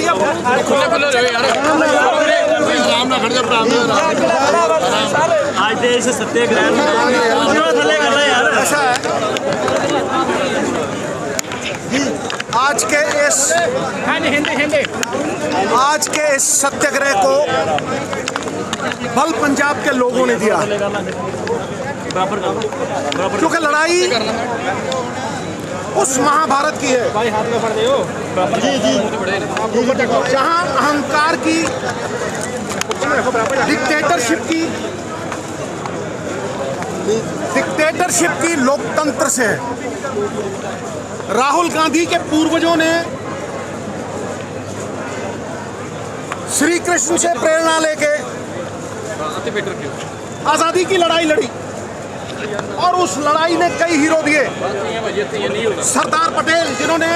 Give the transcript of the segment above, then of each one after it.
बढ़िया आज देश सत्याग्रह ऐसा है। आज के इस सत्याग्रह को बल पंजाब के लोगों ने दिया, क्योंकि लड़ाई उस महाभारत की है जहां अहंकार की, डिक्टेटरशिप की लोकतंत्र से है। राहुल गांधी के पूर्वजों ने श्री कृष्ण से प्रेरणा लेके आजादी की लड़ाई लड़ी और उस लड़ाई ने कई हीरो दिए। सरदार पटेल, जिन्होंने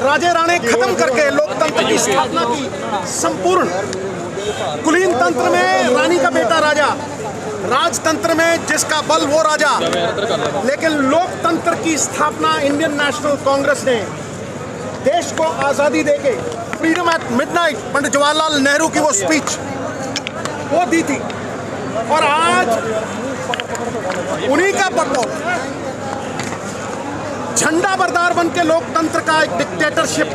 राजे राणे खत्म करके लोकतंत्र की स्थापना की, संपूर्ण कुलीन तंत्र में रानी का बेटा राजा, राजतंत्र में जिसका बल वो राजा। लेकिन लोकतंत्र की स्थापना इंडियन नेशनल कांग्रेस ने देश को आजादी देके, freedom eight midnight, Pandit Jawaharlal Nehru की वो स्पीच वो दी थी। और आज उन्हीं का बटोर झंडा बरदार बन के लोकतंत्र का एक डिक्टेटरशिप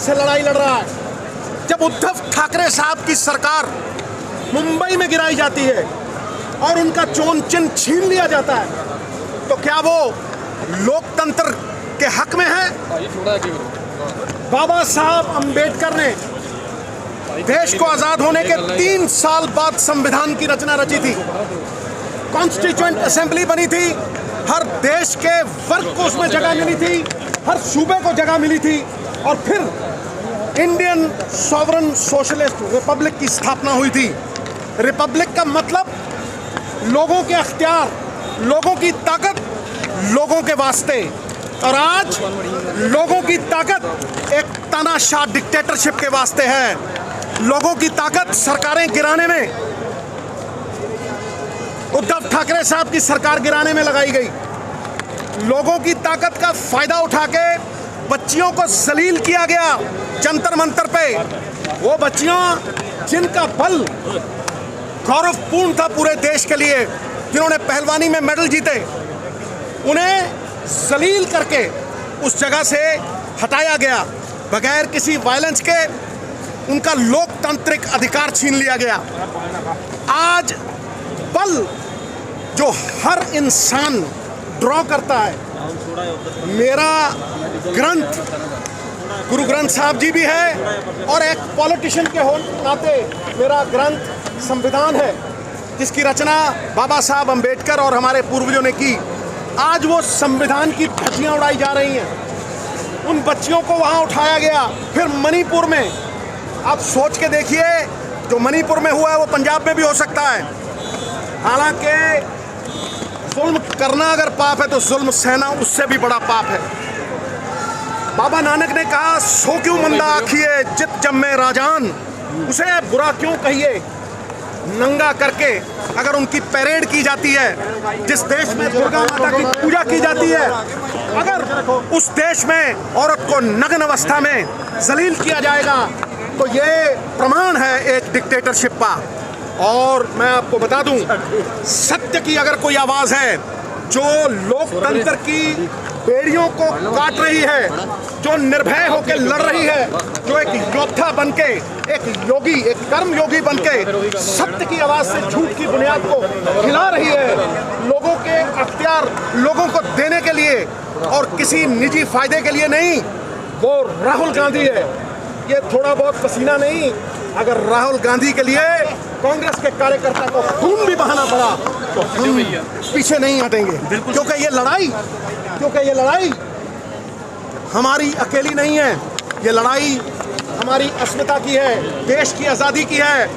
से लड़ाई लड़ रहा है। जब उद्धव ठाकरे साहब की सरकार मुंबई में गिराई जाती है और उनका चोन चिन्ह छीन लिया जाता है, तो क्या वो लोकतंत्र के हक में है? बाबा साहब अंबेडकर ने देश को आजाद होने के 3 साल बाद संविधान की रचना रची थी। कॉन्स्टिट्यूएंट असेंबली बनी थी, हर देश के वर्ग को उसमें जगह मिली थी, हर सूबे को जगह मिली थी, और फिर इंडियन सॉवरन सोशलिस्ट रिपब्लिक की स्थापना हुई थी। रिपब्लिक का मतलब लोगों के अख्तियार, लोगों की ताकत लोगों के वास्ते। और आज लोगों की ताकत एक तानाशाह डिक्टेटरशिप के वास्ते है। लोगों की ताकत सरकारें गिराने में, उद्धव ठाकरे साहब की सरकार गिराने में लगाई गई। लोगों की ताकत का फायदा उठा के बच्चियों को जलील किया गया जंतर मंतर पे। वो बच्चियां जिनका बल गौरवपूर्ण था पूरे देश के लिए, जिन्होंने पहलवानी में मेडल जीते, उन्हें जलील करके उस जगह से हटाया गया। बगैर किसी वायलेंस के उनका लोकतांत्रिक अधिकार छीन लिया गया। आज बल जो हर इंसान ड्रॉ करता है, मेरा ग्रंथ गुरु ग्रंथ साहब जी भी है, और एक पॉलिटिशियन के नाते मेरा ग्रंथ संविधान है, जिसकी रचना बाबा साहब अंबेडकर और हमारे पूर्वजों ने की। आज वो संविधान की धज्जियां उड़ाई जा रही हैं। उन बच्चियों को वहां उठाया गया। फिर मणिपुर में, आप सोच के देखिए, जो मणिपुर में हुआ है वो पंजाब में भी हो सकता है। हालांकि जुल्म करना अगर पाप है तो जुल्म सहना उससे भी बड़ा पाप है। बाबा नानक ने कहा, सो क्यों मंदा आखिए जित जम्मे राजान, उसे बुरा क्यों कहिए नंगा करके। अगर उनकी परेड की जाती है, जिस देश में दुर्गा माता की पूजा की जाती है, अगर उस देश में औरत को नग्न अवस्था में जलील किया जाएगा, तो ये प्रमाण है एक डिक्टेटरशिप का। और मैं आपको बता दूं, सत्य की अगर कोई आवाज़ है जो लोकतंत्र की बेड़ियों को काट रही है, जो निर्भय होकर लड़ रही है, जो एक योद्धा बनके, एक योगी, एक कर्म योगी बनके सत्य की आवाज़ से झूठ की बुनियाद को हिला रही है, लोगों के अख्तियार लोगों को देने के लिए और किसी निजी फायदे के लिए नहीं, वो राहुल गांधी है। ये थोड़ा बहुत पसीना नहीं, अगर राहुल गांधी के लिए कांग्रेस के कार्यकर्ता को खून भी बहाना पड़ा तो हम पीछे नहीं हटेंगे, क्योंकि ये लड़ाई हमारी अकेली नहीं है। ये लड़ाई हमारी अस्मिता की है, देश की आज़ादी की है।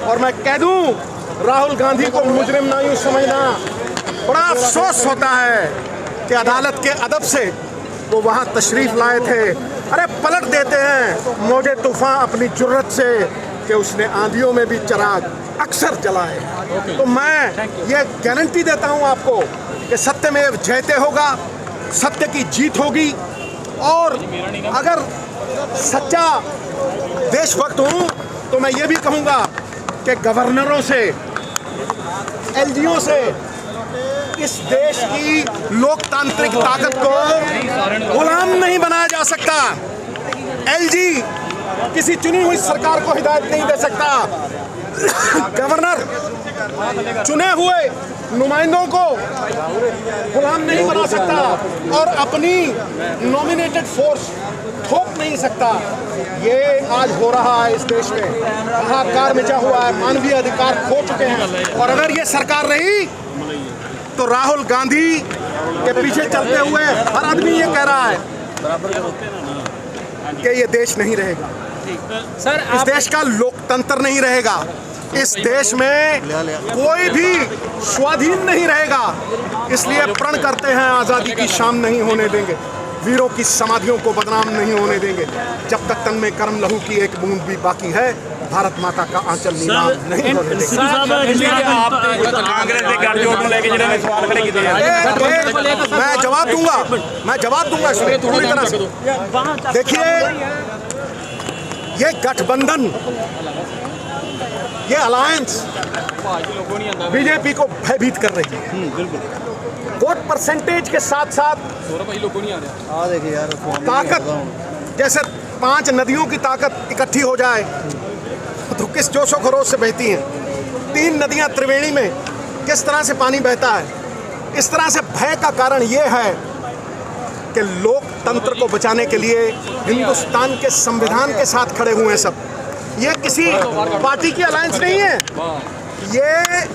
और मैं कह दूं, राहुल गांधी को मुजरिम ना यूं समझना। बड़ा अफसोस होता है कि अदालत के अदब से वो वहाँ तशरीफ़ लाए थे। अरे पलट देते हैं मौजे तूफ़ान अपनी जुर्रत से कि उसने आंधियों में भी चिराग अक्सर जलाए। तो मैं ये गारंटी देता हूँ आपको कि सत्यमेव जयते होगा, सत्य की जीत होगी। और अगर सच्चा देशभक्त हूं तो मैं ये भी कहूंगा कि गवर्नरों से, एलजीओ से इस देश की लोकतांत्रिक ताकत को गुलाम नहीं बनाया जा सकता। एलजी किसी चुनी हुई सरकार को हिदायत नहीं दे सकता। गवर्नर चुने हुए नुमाइंदों को गुलाम नहीं बना सकता और अपनी नॉमिनेटेड फोर्स थोप नहीं सकता। ये आज हो रहा है इस देश में, हाहाकार मचा हुआ है, मानवीय अधिकार खो चुके हैं। और अगर ये सरकार रही तो राहुल गांधी के पीछे चलते हुए हर आदमी ये कह रहा है कि ये देश नहीं रहेगा, सर इस देश का लोकतंत्र नहीं रहेगा, इस देश में कोई भी स्वाधीन नहीं रहेगा। इसलिए प्रण करते हैं आज़ादी की शाम नहीं होने देंगे, वीरों की समाधियों को बदनाम नहीं होने देंगे। जब तक तन में कर्म लहू की एक बूंद भी बाकी है, भारत माता का आंचल नीलाम नहीं होने देंगे। मैं जवाब दूंगा इसमें पूरी तरह से। देखिए, ये गठबंधन, ये अलायंस बीजेपी को भयभीत कर रही है। वोट परसेंटेज के साथ साथ ताकत, जैसे 5 नदियों की ताकत इकट्ठी हो जाए तो किस जोशो खरोश से बहती हैं। 3 नदियां त्रिवेणी में किस तरह से पानी बहता है। इस तरह से भय का कारण ये है कि लोकतंत्र को बचाने के लिए हिंदुस्तान के संविधान के साथ खड़े हुए हैं सब। ये किसी पार्टी की अलायंस नहीं है, ये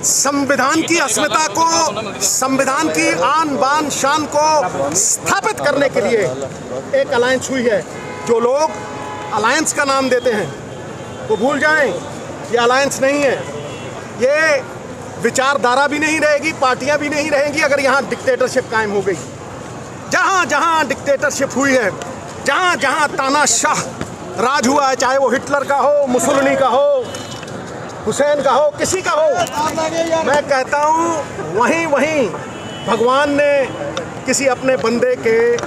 संविधान की अस्मिता को, संविधान की आन बान शान को स्थापित करने के लिए एक अलायंस हुई है। जो लोग अलायंस का नाम देते हैं वो भूल जाएं, ये अलायंस नहीं है। ये विचारधारा भी नहीं रहेगी, पार्टियां भी नहीं रहेंगी अगर यहाँ डिक्टेटरशिप कायम हो गई। जहाँ जहाँ डिक्टेटरशिप हुई है, जहाँ जहाँ तानाशाह राज हुआ है, चाहे वो हिटलर का हो, मुसोलिनी का हो, हुसैन का हो, किसी का हो, मैं कहता हूँ वहीं वहीं भगवान ने किसी अपने बंदे के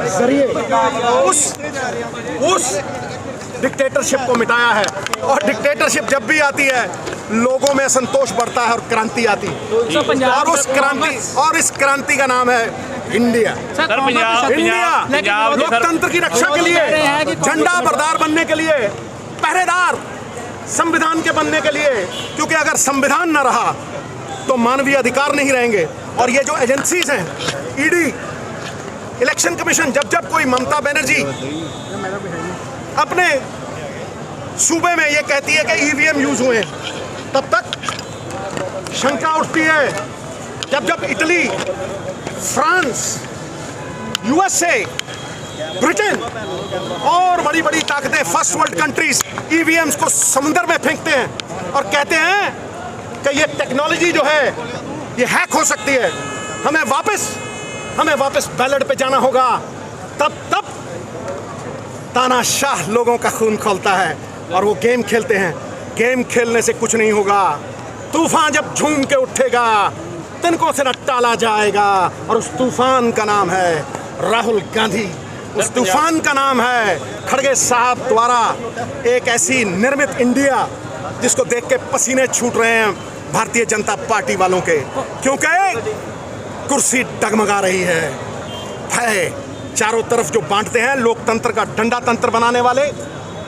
जरिए उस डिक्टेटरशिप को मिटाया है। और डिक्टेटरशिप जब भी आती है लोगों में असंतोष बढ़ता है और क्रांति आती है, और इस क्रांति का नाम है इंडिया। इंडिया लोकतंत्र की रक्षा के लिए, झंडा बरदार बनने के लिए, पहरेदार संविधान के बनने के लिए, क्योंकि अगर संविधान न रहा तो मानवीय अधिकार नहीं रहेंगे। और ये जो एजेंसीज हैं, ईडी, इलेक्शन कमीशन, जब कोई ममता बनर्जी अपने सूबे में ये कहती है कि ईवीएम यूज हुए, तब तक शंका उठती है। जब इटली, फ्रांस, यूएसए, ब्रिटेन और बड़ी बड़ी ताकतें, फर्स्ट वर्ल्ड कंट्रीज ईवीएम्स को समुद्र में फेंकते हैं और कहते हैं कि ये टेक्नोलॉजी जो है ये हैक हो सकती है, हमें वापस बैलेट पे जाना होगा, तब तानाशाह लोगों का खून खोलता है और वो गेम खेलते हैं। गेम खेलने से कुछ नहीं होगा। तूफान जब झूम के उठेगा तिनकों से न टाला जाएगा, और उस तूफान का नाम है राहुल गांधी। उस तूफान का नाम है खड़गे साहब द्वारा एक ऐसी निर्मित इंडिया जिसको देख के पसीने छूट रहे हैं भारतीय जनता पार्टी वालों के, क्योंकि कुर्सी डगमगा रही है। भय चारों तरफ जो बांटते हैं, लोकतंत्र का डंडा तंत्र बनाने वाले,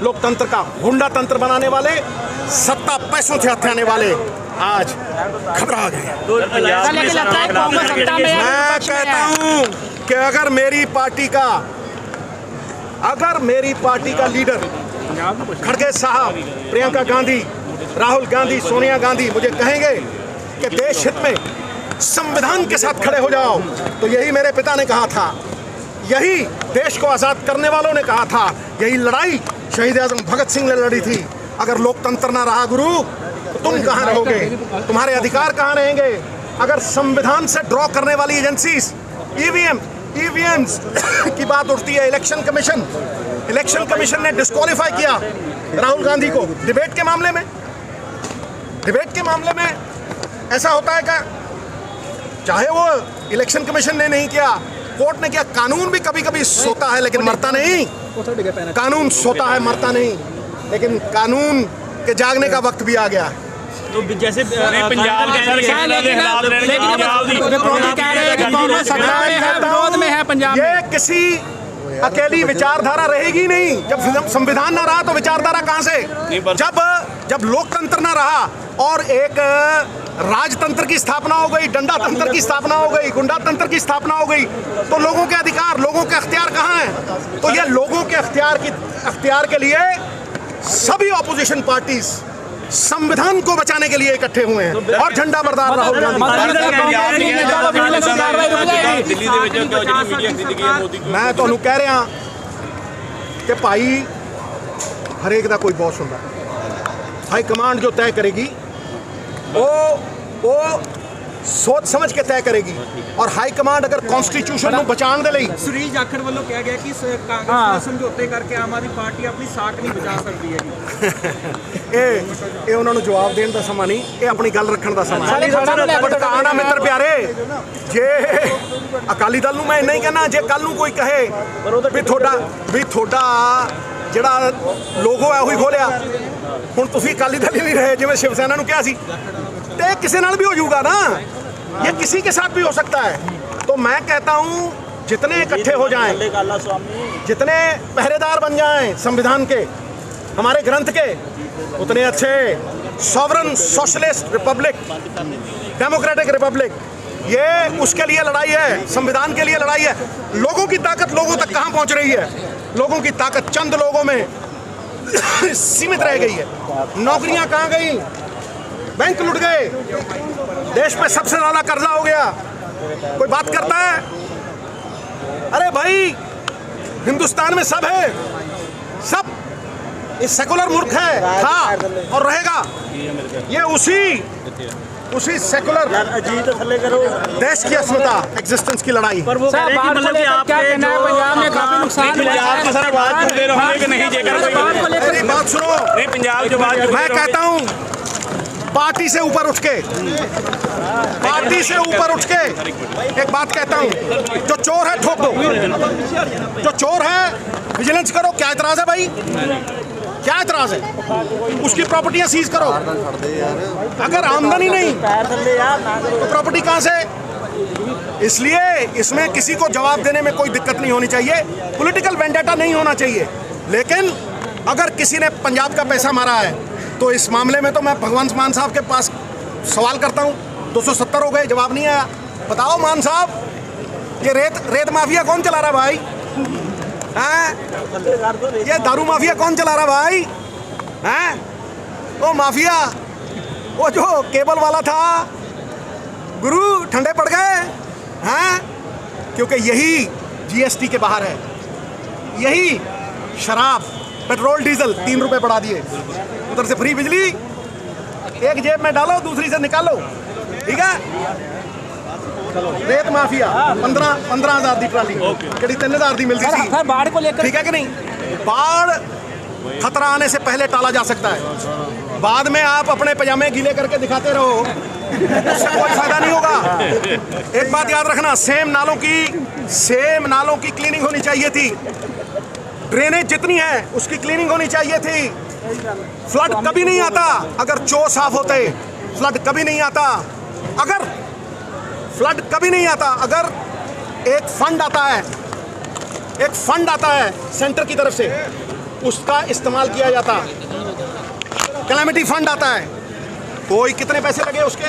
लोकतंत्र का गुंडा तंत्र बनाने वाले, सत्ता पैसों से हथियाने वाले आज घबरा गए। मैं कहता हूं कि अगर मेरी पार्टी का लीडर खड़गे साहब, प्रियंका गांधी, राहुल गांधी, सोनिया गांधी मुझे कहेंगे कि देश हित में संविधान के साथ खड़े हो जाओ, तो यही मेरे पिता ने कहा था, यही देश को आज़ाद करने वालों ने कहा था, यही लड़ाई शहीद आज़म भगत सिंह ने लड़ी थी। अगर लोकतंत्र ना रहा गुरु तो तुम कहाँ रहोगे, तुम्हारे अधिकार कहाँ रहेंगे। अगर संविधान से ड्रॉ करने वाली एजेंसीज, ईवीएम्स की बात उठती है, इलेक्शन कमीशन ने डिस्क्वालीफाई किया राहुल गांधी को डिबेट के मामले में। ऐसा होता है क्या? चाहे वो इलेक्शन कमीशन ने नहीं किया, कोर्ट ने किया, कानून भी कभी कभी सोता है लेकिन मरता नहीं। कानून सोता है, मरता नहीं, लेकिन कानून के जागने का वक्त भी आ गया है। तो जैसे पंजाब के विरोध में है पंजाब ये किसी अकेली विचारधारा रहेगी नहीं। जब संविधान ना रहा तो विचारधारा कहां से? जब लोकतंत्र ना रहा और एक राजतंत्र की स्थापना हो गई, डंडा तंत्र की स्थापना हो गई, गुंडा तंत्र की स्थापना हो गई, तो लोगों के अधिकार, लोगों के अख्तियार कहाँ हैं? तो ये लोगों के अख्तियार के लिए सभी ऑपोजिशन पार्टीज संविधान को बचाने के लिए इकट्ठे हुए हैं और झंडा बरदार राहुल गांधी। मैं तो कह रहा कि भाई हरेक का कोई बॉस होता है, हाई कमांड जो तय करेगी वो सोच समझ के तय करेगी। और हाई कमांड अगर कॉन्स्टिट्यूशन ਨੂੰ ਬਚਾਉਣ ਦੇ ਲਈ ਸੁਰੀਜ ਜਾਖੜ ਵੱਲੋਂ ਕਿਹਾ ਗਿਆ ਕਿ ਕਾਂਗਰਸ ਨਾਲ ਸਮਝੌਤੇ ਕਰਕੇ ਆਮ ਆਦਮੀ ਪਾਰਟੀ ਆਪਣੀ ਸਾਖ ਨਹੀਂ ਬਚਾ ਸਕਦੀ ਹੈ। ਇਹ ਉਹਨਾਂ ਨੂੰ ਜਵਾਬ ਦੇਣ ਦਾ ਸਮਾਂ ਨਹੀਂ, ਇਹ ਆਪਣੀ ਗੱਲ ਰੱਖਣ ਦਾ ਸਮਾਂ ਹੈ। ਭਟਕਾਣਾ ਮਿੱਤਰ ਪਿਆਰੇ, ਜੇ ਅਕਾਲੀ ਦਲ ਨੂੰ ਮੈਂ ਇੰਨਾ ਹੀ ਕਹਿਣਾ, ਜੇ ਕੱਲ ਨੂੰ ਕੋਈ ਕਹੇ ਵੀ ਤੁਹਾਡਾ ਜਿਹੜਾ ਲੋਗੋ ਹੈ ਉਹੀ ਖੋਲਿਆ, ਹੁਣ ਤੁਸੀਂ ਅਕਾਲੀ ਦਲ ਹੀ ਨਹੀਂ ਰਹੇ ਜਿਵੇਂ शिव सेना ਨੂੰ ਕਿਹਾ ਸੀ, ਤੇ ਕਿਸੇ ਨਾਲ भी हो जाऊगा ना, ये किसी के साथ भी हो सकता है। तो मैं कहता हूँ जितने इकट्ठे हो जाएं, जितने पहरेदार बन जाएं संविधान के, हमारे ग्रंथ के, उतने अच्छे। Sovereign socialist Republic, democratic Republic, ये उसके लिए लड़ाई है, संविधान के लिए लड़ाई है। लोगों की ताकत लोगों तक कहाँ पहुँच रही है? लोगों की ताकत चंद लोगों में सीमित रह गई है। नौकरियाँ कहाँ गई? बैंक लुट गए, देश में सबसे ज्यादा कर्जा हो गया। कोई बात करता है? अरे भाई, हिंदुस्तान में सब है, सब इस सेकुलर मुल्क है, था और रहेगा। ये उसी सेकुलर देश की अस्मिता, एग्जिस्टेंस की लड़ाई। पर वो कह रहे हैं कि मतलब कि आप क्या कहना है, पंजाब में काफी नुकसान पंजाब की सर आवाज चुनते रहोगे कि नहीं? जेकर मेरी बात सुनो, नहीं पंजाब जो बात मैं कहता हूँ पार्टी से ऊपर उठ के एक बात कहता हूँ, जो चोर है ठोक दो, जो चोर है विजिलेंस करो। क्या एतराज है भाई? क्या एतराज है? उसकी प्रॉपर्टियां सीज करो। अगर आमदनी नहीं तो प्रॉपर्टी कहां से? इसलिए इसमें किसी को जवाब देने में कोई दिक्कत नहीं होनी चाहिए, पॉलिटिकल वेंडेटा नहीं होना चाहिए। लेकिन अगर किसी ने पंजाब का पैसा मारा है तो इस मामले में तो मैं भगवंत मान साहब के पास सवाल करता हूँ। 270 हो गए, जवाब नहीं आया। बताओ मान साहब, ये रेत माफिया कौन चला रहा भाई? हैं? ये दारू माफिया कौन चला रहा भाई? हैं? वो माफिया, वो जो केबल वाला था, गुरु ठंडे पड़ गए हैं, क्योंकि यही जीएसटी के बाहर है। यही शराब, पेट्रोल, डीजल 3 रुपए बढ़ा दिए, उधर से फ्री बिजली, एक जेब में डालो दूसरी से निकालो, ठीक है। रेत माफिया 15,000 दी ट्राली, कड़ी 3,000 दी मिलती थी, बाढ़ को लेकर, ठीक है कि नहीं? बाढ़ खतरा आने से पहले टाला जा सकता है। बाद में आप अपने पजामे गीले करके दिखाते रहो, उससे कोई फायदा नहीं होगा। एक बात याद रखना, सेम नालों की क्लीनिंग होनी चाहिए थी। ड्रेनेज जितनी है उसकी क्लीनिंग होनी चाहिए थी। फ्लड कभी नहीं आता अगर चो साफ होते। फ्लड कभी नहीं आता अगर एक फंड आता है सेंटर की तरफ से, उसका इस्तेमाल किया जाता। कैलेमिटी फंड आता है, कोई कितने पैसे लगे उसके?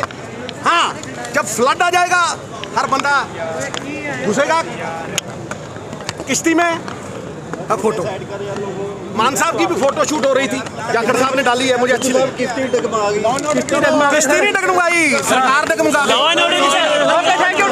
हाँ, जब फ्लड आ जाएगा हर बंदा घुसेगा किश्ती में। अब फोटो मान साहब की भी फोटो शूट हो रही थी, जाखड़ साहब ने डाली है, मुझे अच्छी लगी। किश्ती नहीं डगमगाई, सरकार डगमगा। Thank you.